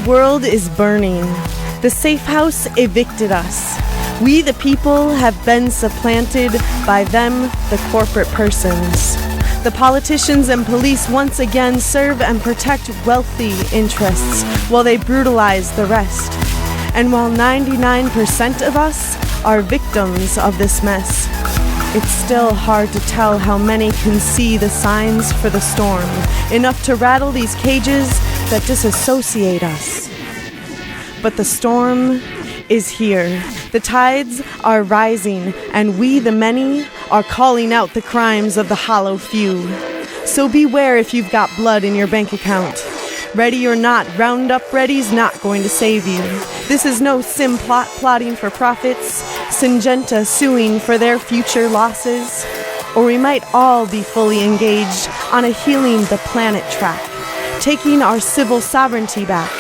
world is burning. The safe house evicted us. We, the people, have been supplanted by them, the corporate persons. The politicians and police once again serve and protect wealthy interests while they brutalize the rest. And while 99% of us are victims of this mess, it's still hard to tell how many can see the signs for the storm, enough to rattle these cages that disassociate us. But the storm is here. The tides are rising, and we, the many, are calling out the crimes of the hollow few. So beware if you've got blood in your bank account. Ready or not, Roundup Ready's not going to save you. This is no sim plotting for profits, Syngenta suing for their future losses. Or we might all be fully engaged on a healing the planet track, taking our civil sovereignty back,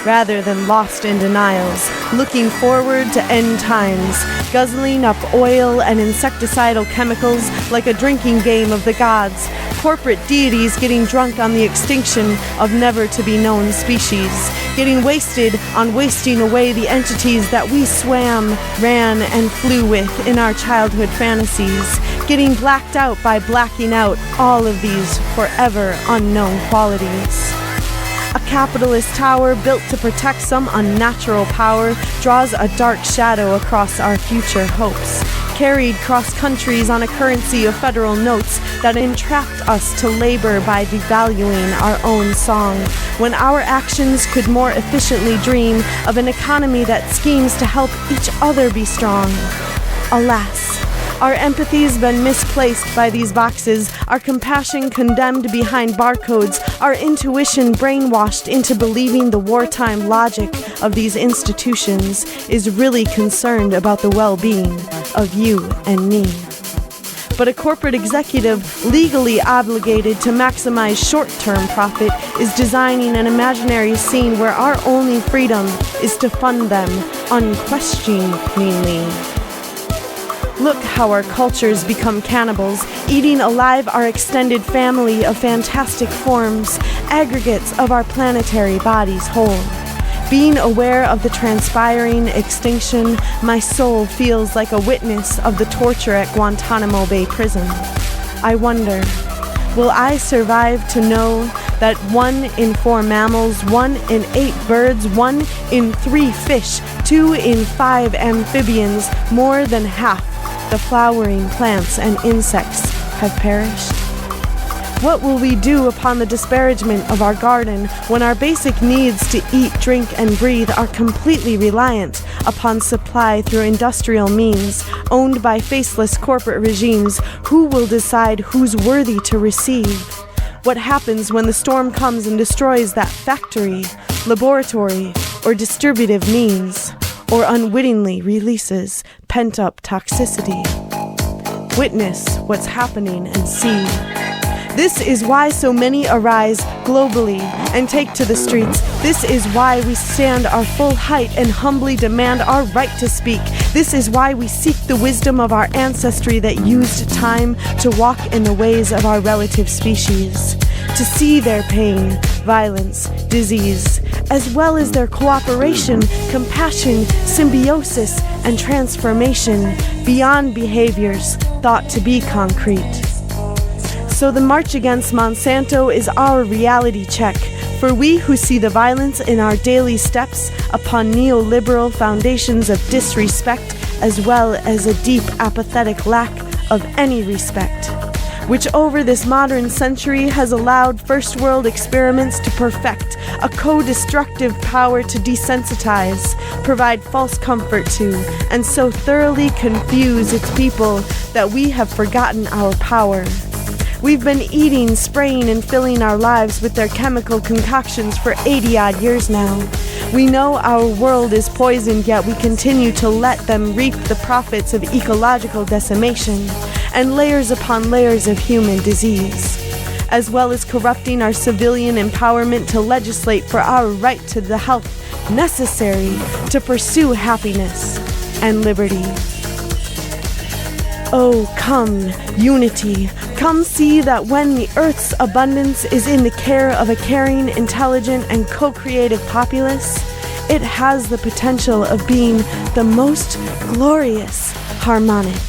rather than lost in denials, looking forward to end times, guzzling up oil and insecticidal chemicals like a drinking game of the gods, corporate deities getting drunk on the extinction of never-to-be-known species, getting wasted on wasting away the entities that we swam, ran, and flew with in our childhood fantasies, getting blacked out by blacking out all of these forever unknown qualities. A capitalist tower built to protect some unnatural power draws a dark shadow across our future hopes, carried cross countries on a currency of federal notes that entrapped us to labor by devaluing our own song, when our actions could more efficiently dream of an economy that schemes to help each other be strong. Alas, our empathy's been misplaced by these boxes, our compassion condemned behind barcodes, our intuition brainwashed into believing the wartime logic of these institutions is really concerned about the well-being of you and me. But a corporate executive legally obligated to maximize short-term profit is designing an imaginary scene where our only freedom is to fund them unquestioningly. Look how our cultures become cannibals, eating alive our extended family of fantastic forms, aggregates of our planetary bodies whole. Being aware of the transpiring extinction, my soul feels like a witness of the torture at Guantanamo Bay Prison. I wonder, will I survive to know that 1 in 4 mammals, 1 in 8 birds, 1 in 3 fish, 2 in 5 amphibians, more than half the flowering plants and insects have perished? What will we do upon the disparagement of our garden when our basic needs to eat, drink, and breathe are completely reliant upon supply through industrial means owned by faceless corporate regimes? Who will decide who's worthy to receive? What happens when the storm comes and destroys that factory, laboratory, or distributive means, or unwittingly releases pent-up toxicity? Witness what's happening and see. This is why so many arise globally and take to the streets. This is why we stand our full height and humbly demand our right to speak. This is why we seek the wisdom of our ancestry that used time to walk in the ways of our relative species, to see their pain, violence, disease, as well as their cooperation, compassion, symbiosis, and transformation beyond behaviors thought to be concrete. So the March Against Monsanto is our reality check for we who see the violence in our daily steps upon neoliberal foundations of disrespect as well as a deep apathetic lack of any respect, which over this modern century has allowed first world experiments to perfect a co-destructive power to desensitize, provide false comfort to, and so thoroughly confuse its people that we have forgotten our power. We've been eating, spraying, and filling our lives with their chemical concoctions for 80-odd years now. We know our world is poisoned, yet we continue to let them reap the profits of ecological decimation and layers upon layers of human disease, as well as corrupting our civilian empowerment to legislate for our right to the health necessary to pursue happiness and liberty. Oh, come, unity, come see that when the earth's abundance is in the care of a caring, intelligent, and co-creative populace, it has the potential of being the most glorious harmonic.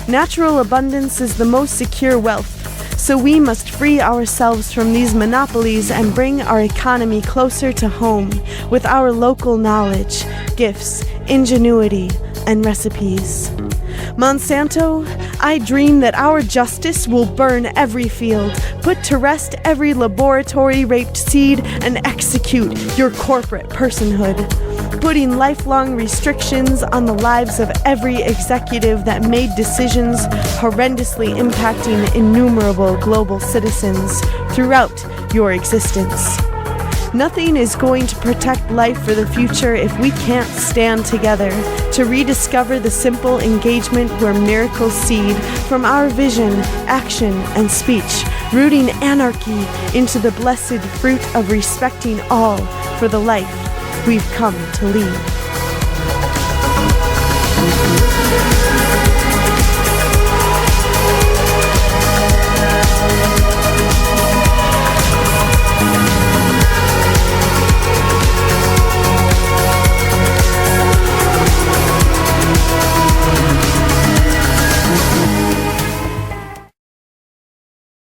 Natural abundance is the most secure wealth, so we must free ourselves from these monopolies and bring our economy closer to home with our local knowledge, gifts, ingenuity, and recipes. Monsanto, I dream that our justice will burn every field, put to rest every laboratory-raped seed, and execute your corporate personhood, putting lifelong restrictions on the lives of every executive that made decisions horrendously impacting innumerable global citizens throughout your existence. Nothing is going to protect life for the future if we can't stand together to rediscover the simple engagement where miracles seed from our vision, action, and speech, rooting anarchy into the blessed fruit of respecting all for the life we've come to lead.